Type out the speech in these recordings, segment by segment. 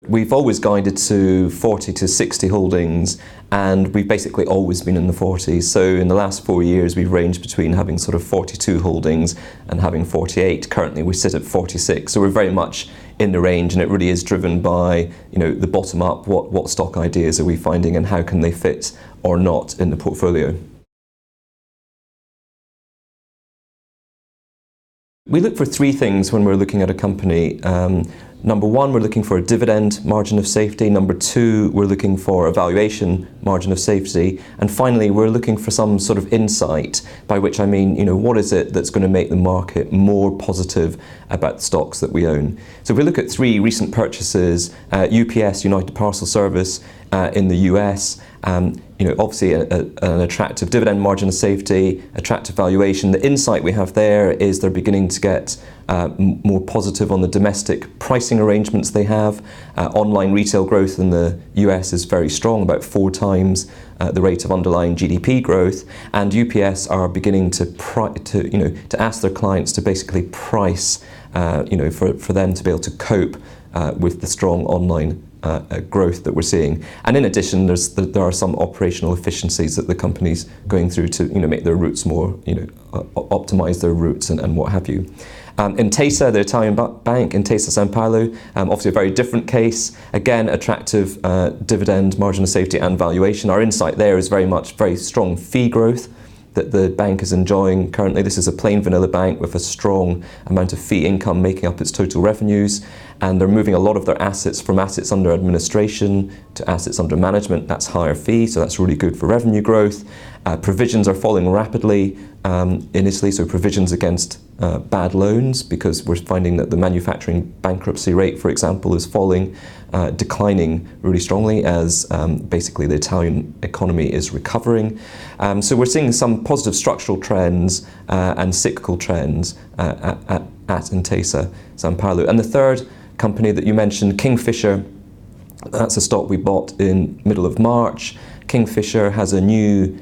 We've always guided to 40 to 60 holdings, and we've basically always been in the 40s. So in the last 4 years, we've ranged between having sort of 42 holdings and having 48. Currently, we sit at 46. So we're very much in the range, and it really is driven by, the bottom up. What stock ideas are we finding, and how can they fit or not in the portfolio? We look for three things when we're looking at a company. Number one, we're looking for a dividend margin of safety. Number two, we're looking for a valuation margin of safety. And finally, we're looking for some sort of insight, by which I mean, what is it that's going to make the market more positive about the stocks that we own? So if we look at three recent purchases, UPS, United Parcel Service, in the US, obviously an attractive dividend margin of safety, attractive valuation. The insight we have there is they're beginning to get more positive on the domestic pricing arrangements they have. Online retail growth in the US is very strong, about 4 times the rate of underlying GDP growth, and UPS are beginning to ask their clients to basically price, for them to be able to cope with the strong online growth that we're seeing. And in addition, there are some operational efficiencies that the company's going through to make their routes more, optimize their routes and what have you. Intesa, the Italian bank, Intesa Sanpaolo, obviously a very different case. Again, attractive dividend, margin of safety and valuation. Our insight there is very strong fee growth that the bank is enjoying currently. This is a plain vanilla bank with a strong amount of fee income making up its total revenues, and they're moving a lot of their assets from assets under administration to assets under management. That's higher fee, so that's really good for revenue growth. Provisions are falling rapidly in Italy, so provisions against bad loans, because we're finding that the manufacturing bankruptcy rate, for example, is declining really strongly as basically the Italian economy is recovering. So we're seeing some positive structural trends and cyclical trends at Intesa Sanpaolo. And the third company that you mentioned, Kingfisher, that's a stock we bought in middle of March. Kingfisher has a new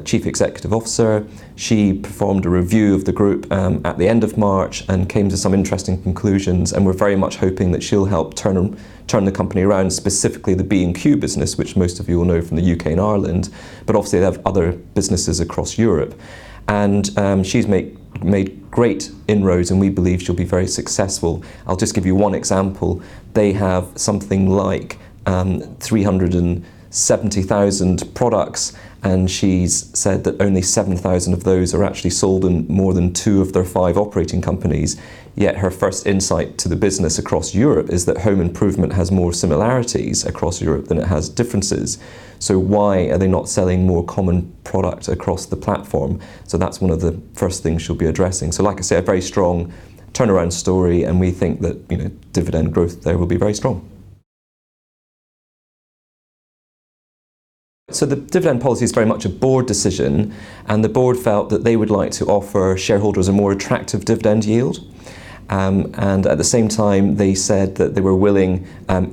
Chief Executive Officer. She performed a review of the group at the end of March and came to some interesting conclusions, and we're very much hoping that she'll help turn the company around, specifically the B&Q business, which most of you will know from the UK and Ireland, but obviously they have other businesses across Europe. And she's made great inroads, and we believe she'll be very successful. I'll just give you one example. They have something like 370,000 products, and she's said that only 7,000 of those are actually sold in more than 2 of their 5 operating companies. Yet her first insight to the business across Europe is that home improvement has more similarities across Europe than it has differences. So why are they not selling more common product across the platform? So that's one of the first things she'll be addressing. So like I say, a very strong turnaround story, and we think that dividend growth there will be very strong. So the dividend policy is very much a board decision, and the board felt that they would like to offer shareholders a more attractive dividend yield. And at the same time, they said that they were willing,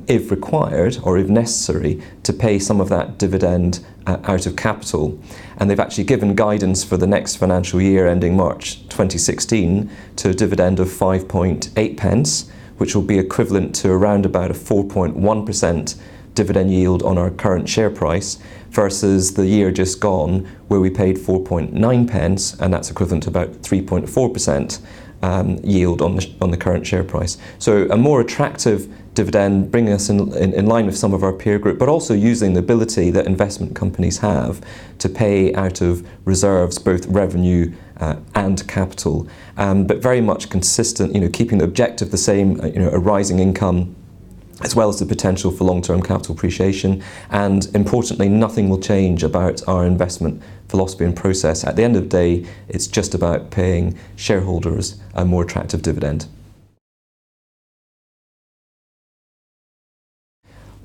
if required or if necessary, to pay some of that dividend out of capital. And they've actually given guidance for the next financial year ending March 2016 to a dividend of 5.8 pence, which will be equivalent to around about a 4.1% dividend yield on our current share price, versus the year just gone where we paid 4.9 pence, and that's equivalent to about 3.4% yield on the current share price. So a more attractive dividend, bringing us in line with some of our peer group, but also using the ability that investment companies have to pay out of reserves, both revenue and capital, but very much consistent, keeping the objective the same, a rising income, as well as the potential for long-term capital appreciation. And importantly, nothing will change about our investment philosophy and process. At the end of the day, it's just about paying shareholders a more attractive dividend.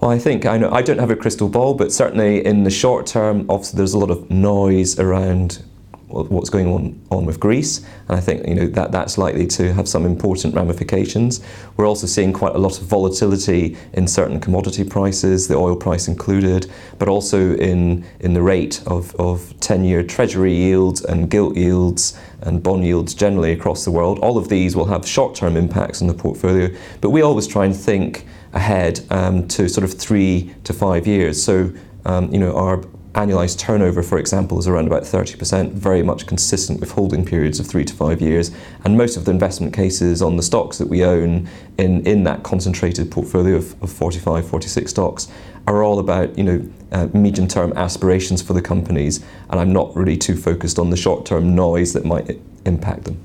Well, I don't have a crystal ball, but certainly in the short term, obviously there's a lot of noise around what's going on with Greece, and I think that's likely to have some important ramifications. We're also seeing quite a lot of volatility in certain commodity prices, the oil price included, but also in the rate of 10-year treasury yields and gilt yields and bond yields generally across the world. All of these will have short-term impacts on the portfolio, but we always try and think ahead to sort of 3 to 5 years. So our annualized turnover, for example, is around about 30%, very much consistent with holding periods of 3 to 5 years. And most of the investment cases on the stocks that we own in that concentrated portfolio of 45, 46 stocks are all about medium-term aspirations for the companies. And I'm not really too focused on the short-term noise that might impact them.